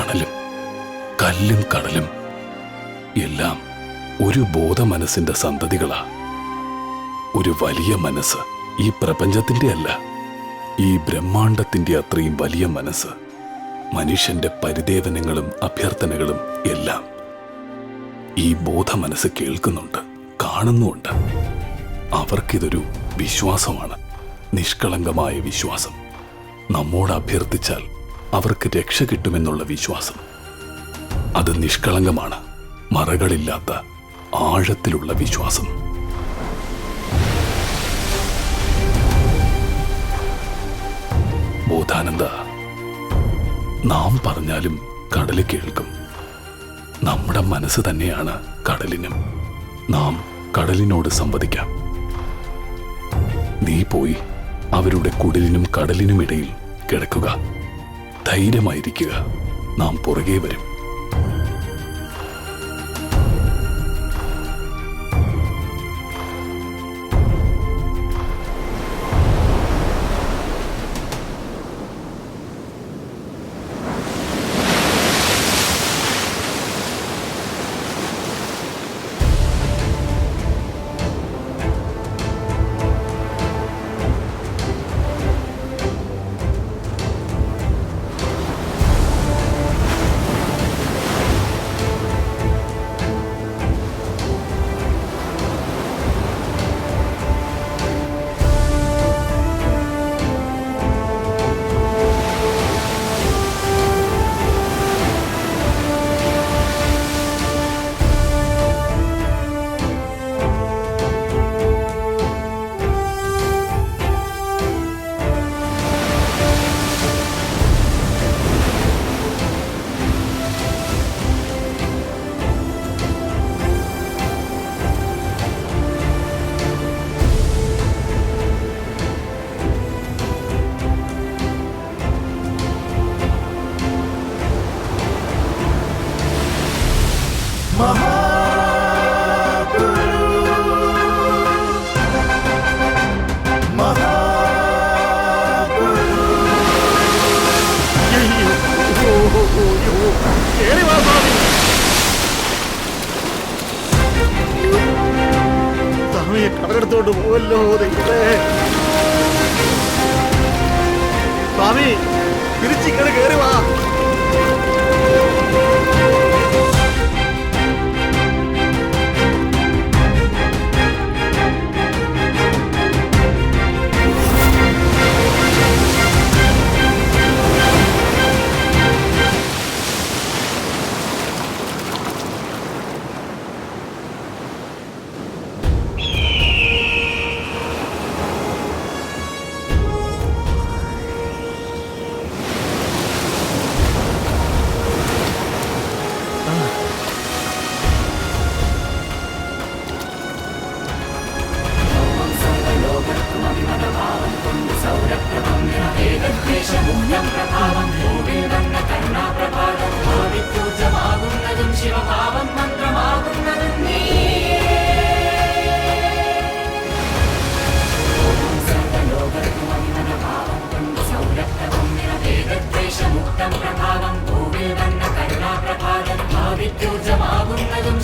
തണലും കല്ലും കടലും എല്ലാം ഒരു ബോധമനസ്സിന്റെ സന്തതികളാ. ഒരു വലിയ മനസ്സ് ഈ പ്രപഞ്ചത്തിന്റെ അല്ല, ഈ ബ്രഹ്മാണ്ടത്തിന്റെ അത്രയും വലിയ മനസ്സ്. മനുഷ്യന്റെ പരിദേവനങ്ങളും അഭ്യർത്ഥനകളും എല്ലാം ഈ ബോധമനസ്സ് കേൾക്കുന്നുണ്ട്, കാണുന്നുമുണ്ട്. അവർക്കിതൊരു വിശ്വാസമാണ്, നിഷ്കളങ്കമായ വിശ്വാസം. നമ്മോട് അഭ്യർത്ഥിച്ചാൽ അവർക്ക് രക്ഷ കിട്ടുമെന്നുള്ള വിശ്വാസം. അത് നിഷ്കളങ്കമാണ്, മറകളില്ലാത്ത ആഴത്തിലുള്ള വിശ്വാസം. ബോധാനന്ദ, നാം പറഞ്ഞാലും കടല് കേൾക്കും. നമ്മുടെ മനസ്സ് തന്നെയാണ് കടലിനും. നാം കടലിനോട് സംവദിക്കാം. നീ പോയി അവരുടെ കുടിലിനും കടലിനുമിടയിൽ കിടക്കുക. ധൈര്യമായിരിക്കുക, നാം പുറകെ വരും. കടലെടുത്തോണ്ട് പോവല്ലോ സ്വാമി, തിരിച്ചിങ്ങനെ കയറി വാ.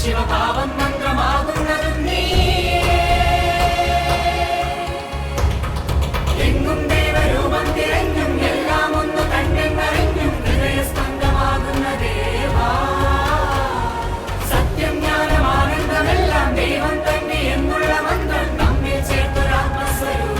ശിവഭാവം മന്ത്രമാകുന്നതും നീ എങ്ങും ദേവരൂപം തിരഞ്ഞും എല്ലാം ഒന്ന് കണ്ണെന്നറിഞ്ഞും ഹൃദയസ്പന്ദമാകുന്ന ദേവാ സത്യം ജ്ഞാനമാനന്ദമെല്ലാം ദൈവം തന്നെ എന്നുള്ള മന്ത്രം നമ്മിൽ ചേർത്തൊരാത്മസ്വരൂപ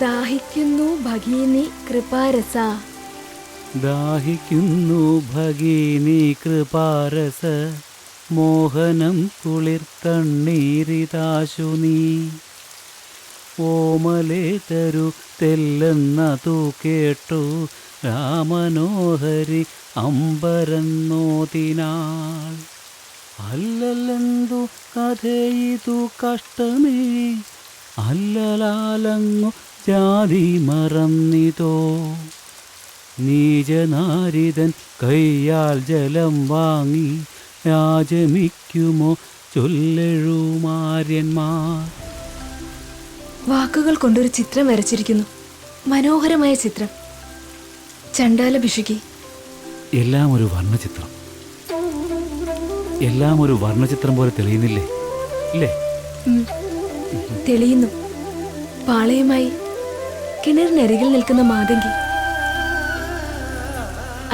ദാഹിക്കുന്നു ഭഗീനി കൃപാരസ. ദാഹിക്കുന്നു ഭഗിനി കൃപാരസ മോഹനം കുളിർത്തണ്ണീരിതാശു നീ ഓമലേ തരു തെല്ലെന്നതു കേട്ടു രാമനോഹരി അമ്പരന്നോതിനാൾ അല്ലലെന്തു കഥയിതു കഷ്ടമേ അല്ലലാലങ്ങു ജാതി മറന്നിതോ നീചനാരിതൻ കയ്യാൽ ജലം വാങ്ങി യാചമിക്കുമോ ചൊല്ലെഴുമാര്യന്മാർ. വാക്കുകൾ കൊണ്ടൊരു ചിത്രം വരച്ചിരിക്കുന്നു. മനോഹരമായ ചിത്രം. ചണ്ടാല ഭിഷുകി. എല്ലാം ഒരു വർണ്ണചിത്രം. എല്ലാം ഒരു വർണ്ണചിത്രം പോലെ തെളിയുന്നില്ലേ? ഇല്ലേ? തെളിയുന്നു. പാളയുമായി കിണറിനരികിൽ നിൽക്കുന്ന മാതങ്കി,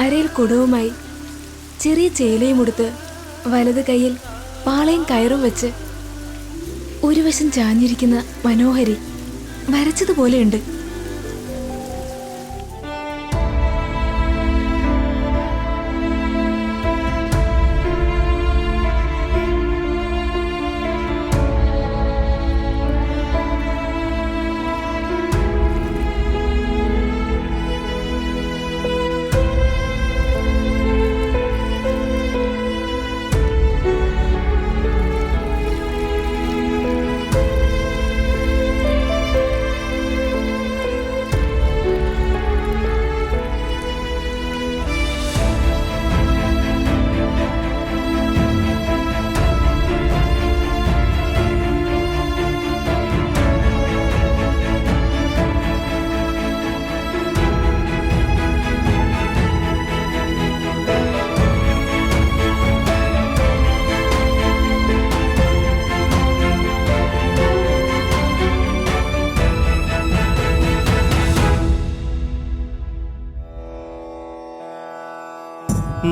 അരയിൽ കുടവുമായി ചെറിയ ചേലയും ഉടുത്ത് വലത് കൈയിൽ പാളയും കയറും വെച്ച് ഒരു വശം ചാഞ്ഞിരിക്കുന്ന മനോഹരി വരച്ചതുപോലെയുണ്ട്.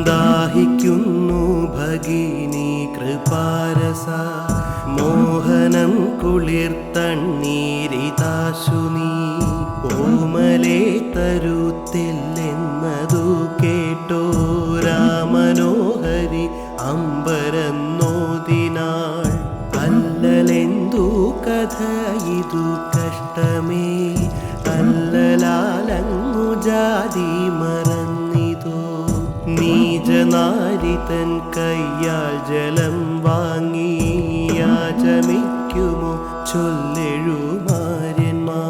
ദാഹിക്കുന്നു ഭഗിനി കൃപാരസ മോഹനം കുളിർത്തണ്ണീരിതാശു നീ ഓമലേ തരുത്തില്ലെന്നതു കേട്ടോ രാമനോഹരി അമ്പരന്നോതിനാൾ അല്ലലെന്തു കഥ ഇതു കഷ്ടമേ അല്ലലാലങ്ങു ജാതി മറന്നിതോ നീചനാരിതൻ കയ്യാൽ ജലം വാങ്ങി യാചമിക്കുമോ ചൊല്ലെഴുമാര്യന്മാർ.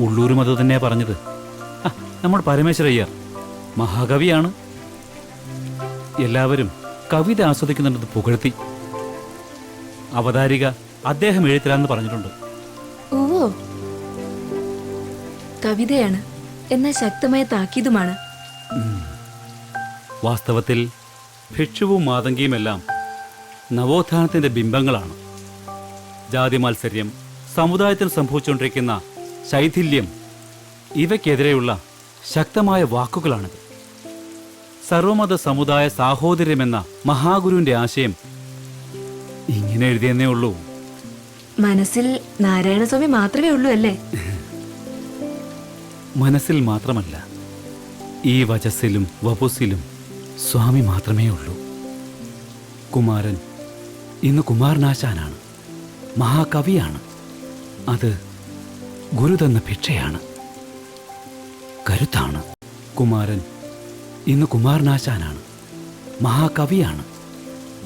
ഉള്ളൂരും അത് തന്നെയാ പറഞ്ഞത്. നമ്മുടെ പരമേശ്വരയ്യർ മഹാകവിയാണ്. എല്ലാവരും കവിത ആസ്വദിക്കുന്നുണ്ടെന്ന് പുകഴ്ത്തി. അവതാരിക അദ്ദേഹം എഴുത്തരാന്ന് പറഞ്ഞിട്ടുണ്ട്. ഓ, കവിതയാണ്, എന്നാൽ ശക്തമായ താക്കീതുമാണ്. വാസ്തവത്തിൽ ഭിക്ഷുവും മാതങ്കിയുമെല്ലാം നവോത്ഥാനത്തിന്റെ ബിംബങ്ങളാണ്. ജാതി മാത്സര്യം, സമുദായത്തിൽ സംഭവിച്ചുകൊണ്ടിരിക്കുന്ന ശൈഥില്യം, ഇവയ്ക്കെതിരെയുള്ള ശക്തമായ വാക്കുകളാണിത്. സർവമത സമുദായ സാഹോദര്യമെന്ന മഹാഗുരുവിന്റെ ആശയം ഇങ്ങനെ എഴുതിയെന്നേ ഉള്ളൂ. മനസ്സിൽ നാരായണസ്വാമി മാത്രമേ ഉള്ളൂ അല്ലേ? മനസ്സിൽ മാത്രമല്ല, ഈ വചസ്സിലും വപുസ്സിലും സ്വാമി മാത്രമേ ഉള്ളൂ. കുമാരൻ ഇന്ന് കുമാരനാശാനാണ്, മഹാകവിയാണ്. അത് ഗുരു തന്ന ഭിക്ഷയാണ്, കരുത്താണ്. കുമാരൻ ഇന്ന് കുമാരനാശാനാണ്, മഹാകവിയാണ്.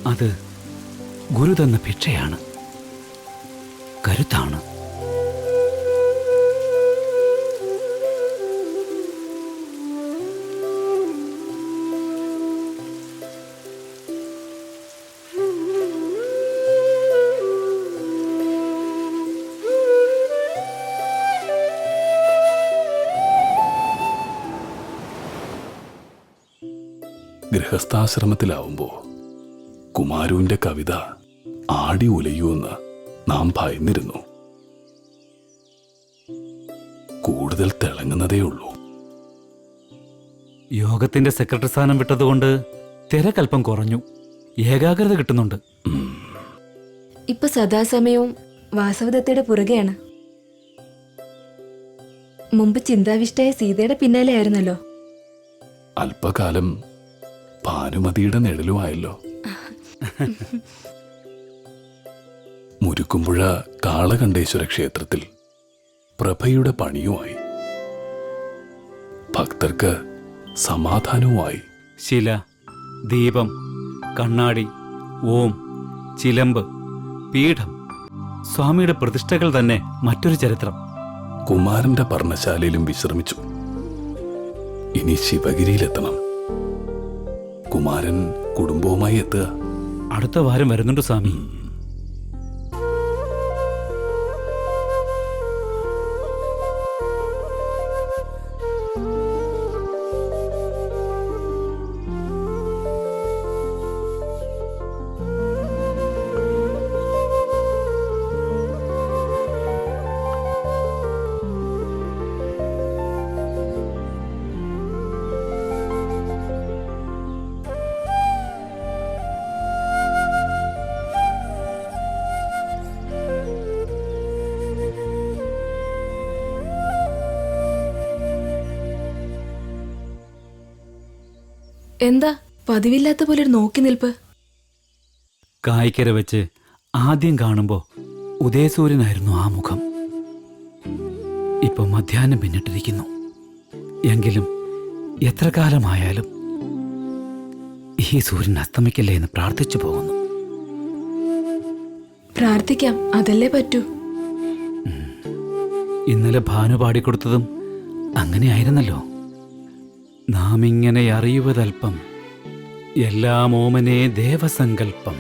അത് ഗുരു തന്ന ഭിക്ഷയാണ്, കരുത്താണ്. ഗൃഹസ്ഥാശ്രമത്തിലാവുമ്പോ കുമാരുവിന്റെ കവിത ആടി ഉലയുമെന്ന് നാം ഭയന്നിരുന്നു. കൂടുതൽ തിളങ്ങുന്നതേ ഉള്ളൂ. യോഗത്തിന്റെ സെക്രട്ടറി സ്ഥാനം വിട്ടതുകൊണ്ട് തിരക്കൽപ്പം കുറഞ്ഞു, ഏകാഗ്രത കിട്ടുന്നുണ്ട്. ഇപ്പൊ സദാസമയവും വാസവദത്തയുടെ പുറകെയാണ്. മുമ്പ് ചിന്താവിഷ്ടയായ സീതയുടെ പിന്നാലെ ആയിരുന്നല്ലോ. അല്പകാലം ഭാനുമതിയുടെ നിഴലുമായല്ലോ. മുരുക്കുമ്പുഴ കാളകണ്ഠേശ്വര ക്ഷേത്രത്തിൽ പ്രഭയുടെ പണിയുമായി, ഭക്തർക്ക് സമാധാനവുമായി. ശില, ദീപം, കണ്ണാടി, ഓം, ചിലമ്പ്, പീഠം, സ്വാമിയുടെ പ്രതിഷ്ഠകൾ തന്നെ മറ്റൊരു ചരിത്രം. കുമാരന്റെ പർണശാലയിലും വിശ്രമിച്ചു. ഇനി ശിവഗിരിയിലെത്തണം. കുമാരൻ കുടുംബവുമായി എത്തുക. അടുത്ത വാരം വരുന്നുണ്ട് സ്വാമി. എന്താ പതിവില്ലാത്ത പോലെ ഒരു നോക്കി നിൽപ്പ്? കായ്ക്കര വെച്ച് ആദ്യം കാണുമ്പോ ഉദയസൂര്യനായിരുന്നു ആ മുഖം. ഇപ്പൊ മധ്യാഹ്നം പിന്നിട്ടിരിക്കുന്നു. എങ്കിലും എത്ര കാലമായാലും ഈ സൂര്യൻ അസ്തമിക്കല്ലേ എന്ന് പ്രാർത്ഥിച്ചു പോകുന്നു. പ്രാർത്ഥിക്കാം, അതല്ലേ പറ്റൂ. ഇന്നലെ ഭാനു പാടിക്കൊടുത്തതും അങ്ങനെയായിരുന്നല്ലോ. നാം ഇങ്ങനെ അറിയുവതൽപ്പം, എല്ലാം ഓമനെ ദേവസങ്കൽപ്പം.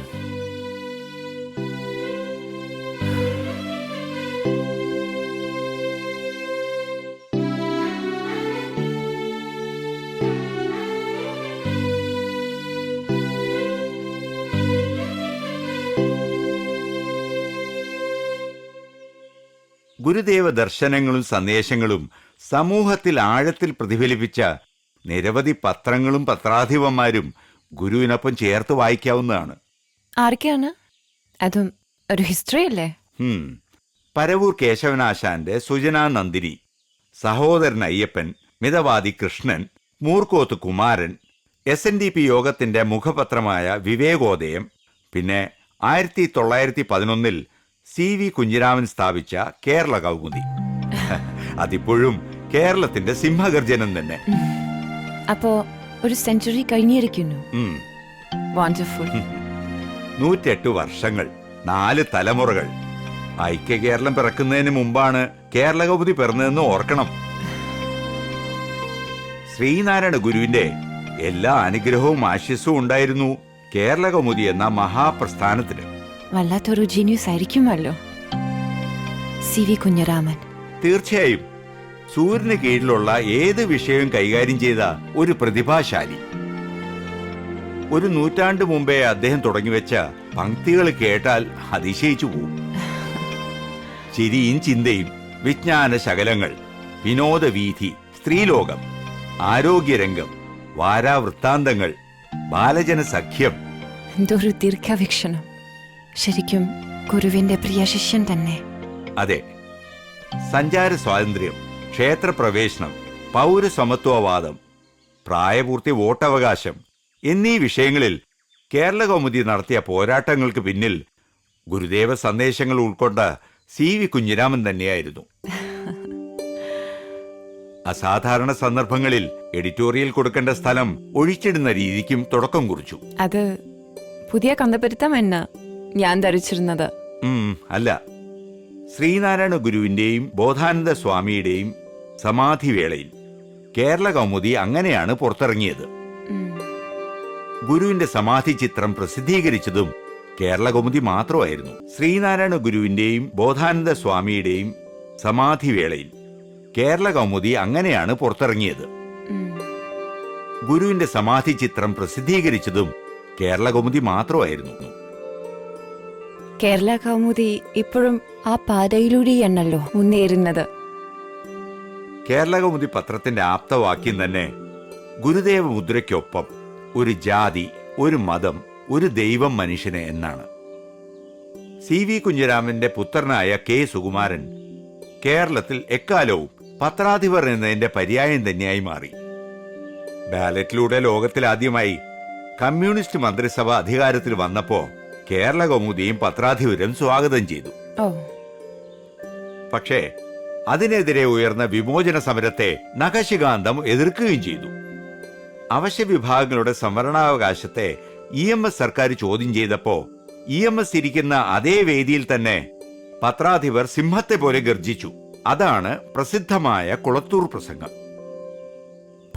ഗുരുദേവ ദർശനങ്ങളും സന്ദേശങ്ങളും സമൂഹത്തിൽ ആഴത്തിൽ പ്രതിഫലിപ്പിച്ച നിരവധി പത്രങ്ങളും പത്രാധിപന്മാരും ഗുരുവിനൊപ്പം ചേർത്ത് വായിക്കാവുന്നതാണ്. ആരൊക്കെയാണ്? അതും ഒരു ഹിസ്റ്ററി അല്ലേ? പരവൂർ കേശവനാശാന്റെ സുജനാ നന്ദിനി, സഹോദരൻ അയ്യപ്പൻ, മിതവാദി കൃഷ്ണൻ, മൂർക്കോത്ത് കുമാരൻ, SNDP യോഗത്തിന്റെ മുഖപത്രമായ വിവേകോദയം, പിന്നെ 1911 CV കുഞ്ഞിരാമൻ സ്ഥാപിച്ച കേരള കൗമുദി. അതിപ്പോഴും കേരളത്തിന്റെ സിംഹഗർജനം തന്നെ. അപ്പോ ഒരു സെഞ്ചുറി കഴിഞ്ഞിരിക്കുന്നു. വണ്ടർഫുൾ. 108 വർഷങ്ങൾ, 4 തലമുറകൾ. ഐക്യ കേരളം പിറക്കുന്നതിന് മുമ്പാണ് കേരള കൗമുദി പിറന്നതെന്ന് ഓർക്കണം. ശ്രീനാരായണ ഗുരുവിന്റെ എല്ലാ അനുഗ്രഹവും ആശിസ്സും ഉണ്ടായിരുന്നു കേരള കൗമുദി എന്ന മഹാപ്രസ്ഥാനത്തിന്. വല്ലാത്തൊരു ജീനിയസ് ആയിരിക്കുമല്ലോ CV കുഞ്ഞിരാമൻ. തീർച്ചയായും സൂര്യന് കീഴിലുള്ള ഏത് വിഷയവും കൈകാര്യം ചെയ്ത ഒരു പ്രതിഭാശാലി. 1 നൂറ്റാണ്ട് മുമ്പേ അദ്ദേഹം തുടങ്ങിവെച്ച പങ്ക്തികൾ കേട്ടാൽ അതിശയിച്ചു പോകും. ചിരിയും ചിന്തയും, വിജ്ഞാന ശകലങ്ങൾ, വിനോദവീഥി, സ്ത്രീലോകം, ആരോഗ്യരംഗം, വാരാവൃത്താന്തങ്ങൾ, ബാലജന സഖ്യം. എന്തൊരു ദീർഘവീക്ഷണം. ശരിക്കും ഗുരുവിന്റെ പ്രിയ ശിഷ്യൻ തന്നെ. അതെ, സഞ്ചാര സ്വാതന്ത്ര്യം, ക്ഷേത്രപ്രവേശനം, പൗരസമത്വവാദം, പ്രായപൂർത്തി വോട്ടവകാശം എന്നീ വിഷയങ്ങളിൽ കേരള കൗമുദി നടത്തിയ പോരാട്ടങ്ങൾക്ക് പിന്നിൽ ഗുരുദേവ സന്ദേശങ്ങൾ ഉൾക്കൊണ്ട CV കുഞ്ഞിരാമൻ തന്നെയായിരുന്നു. അസാധാരണ സന്ദർഭങ്ങളിൽ എഡിറ്റോറിയൽ കൊടുക്കേണ്ട സ്ഥലം ഒഴിച്ചിടുന്ന രീതിക്കും തുടക്കം കുറിച്ചു. അത് പുതിയ കന്തപുരത്തം എന്ന ഞാൻ ധരിച്ചിരുന്നത്. അല്ല, ശ്രീനാരായണ ഗുരുവിന്റെയും ബോധാനന്ദ സ്വാമിയുടെയും സമാധിവേളയിൽ കേരള കൗമുദി അങ്ങനെയാണ് പുറത്തിറങ്ങിയത്. ഗുരുവിന്റെ സമാധി ചിത്രം പ്രസിദ്ധീകരിച്ചതും കേരള കൗമുദി മാത്രമായിരുന്നു. ശ്രീനാരായണ ഗുരുവിന്റെയും ബോധാനന്ദ സ്വാമിയുടെയും സമാധിവേളയിൽ കേരള കൗമുദി അങ്ങനെയാണ് പുറത്തിറങ്ങിയത്. ഗുരുവിന്റെ സമാധി ചിത്രം പ്രസിദ്ധീകരിച്ചതും കേരള കൗമുദി മാത്രമായിരുന്നു. കേരള കൗമുദി ഇപ്പോഴും ആ പാതയിലൂടെയാണല്ലോ മുന്നേറുന്നത്. കേരള കൗമുദി പത്രത്തിന്റെ ആപ്തവാക്യം തന്നെ ഗുരുദേവ മുദ്രയ്ക്കൊപ്പം ഒരു ജാതി, ഒരു മതം, ഒരു ദൈവം മനുഷ്യന് എന്നാണ്. CV കുഞ്ഞിരാമന്റെ പുത്രനായ K സുകുമാരൻ കേരളത്തിൽ എക്കാലവും പത്രാധിപർ എന്നതിന്റെ പര്യായം തന്നെയായി മാറി. ബാലറ്റിലൂടെ ലോകത്തിലാദ്യമായി കമ്മ്യൂണിസ്റ്റ് മന്ത്രിസഭ അധികാരത്തിൽ വന്നപ്പോ കേരള കൗമുദിയും പത്രാധിപരും സ്വാഗതം ചെയ്തു. പക്ഷേ അതിനെതിരെ ഉയർന്ന വിമോചന സമരത്തെ നഖശികാന്തം എതിർക്കുകയും ചെയ്തു. അവശ്യ വിഭാഗങ്ങളുടെ സംവരണാവകാശത്തെ EMS സർക്കാർ ചോദ്യം ചെയ്തപ്പോ EMS ഇരിക്കുന്ന അതേ വേദിയിൽ തന്നെ പത്രാധിപർ സിംഹത്തെ പോലെ ഗർജിച്ചു. അതാണ് പ്രസിദ്ധമായ കുളത്തൂർ പ്രസംഗം.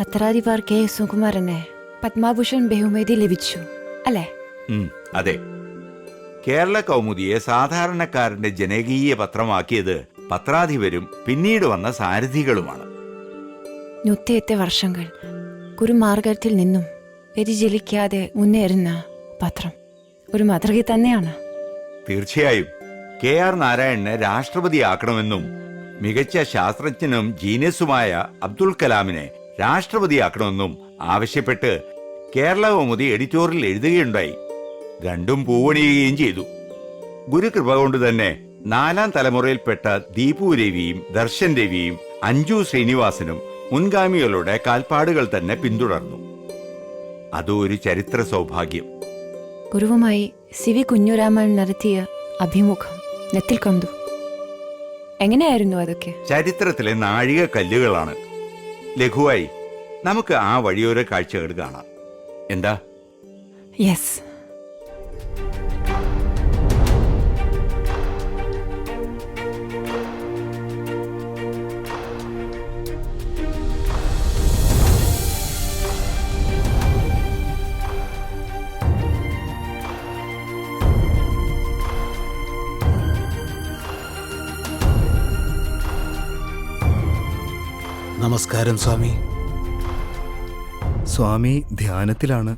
പത്രാധിപർ K സുകുമാരനെ പത്മഭൂഷൺ ബഹുമതി ലഭിച്ചു അല്ലേ? അതെ. കേരള കൗമുദിയെ സാധാരണക്കാരന്റെ ജനകീയ പത്രമാക്കിയത് പത്രാധിപരും പിന്നീട് വന്ന സാരഥികളുമാണ്. 108 വർഷങ്ങൾ ഗുരുമാർഗത്തിൽ നിന്നും വ്യതിചലിക്കാതെ മുന്നേറുന്ന പത്രം ഒരു മാതൃക തന്നെയാണ്. തീർച്ചയായും KR നാരായണനെ രാഷ്ട്രപതിയാക്കണമെന്നും മികച്ച ശാസ്ത്രജ്ഞനും ജീനിയസുമായ അബ്ദുൽ കലാമിനെ രാഷ്ട്രപതിയാക്കണമെന്നും ആവശ്യപ്പെട്ട് കേരള കൗമുദി എഡിറ്റോറിയൽ എഴുതുകയുണ്ടായി. രണ്ടും പൂവണിയുകയും ചെയ്തു. ഗുരുകൃപ കൊണ്ട് തന്നെ 4ാം തലമുറയിൽപ്പെട്ട ദീപു രവിയും ദർശൻ രവിയും അഞ്ജു ശ്രീനിവാസനും മുൻഗാമികളുടെ കാൽപ്പാടുകൾ തന്നെ പിന്തുടർന്നു. അതും ഒരു ചരിത്ര സൗഭാഗ്യം. ഗുരുവുമായി CV കുഞ്ഞുരാമൻ നടത്തിയ അഭിമുഖം നെത്തിൽ കണ്ടു. എങ്ങനെയായിരുന്നു അതൊക്കെ? ചരിത്രത്തിലെ നാഴിക കല്ലുകളാണ്. ലഘുവായി നമുക്ക് ആ വഴിയോര കാഴ്ചകൾ കാണാം. എന്താ? യെസ്. നമസ്കാരം സ്വാമി. സ്വാമി ധ്യാനത്തിലാണ്.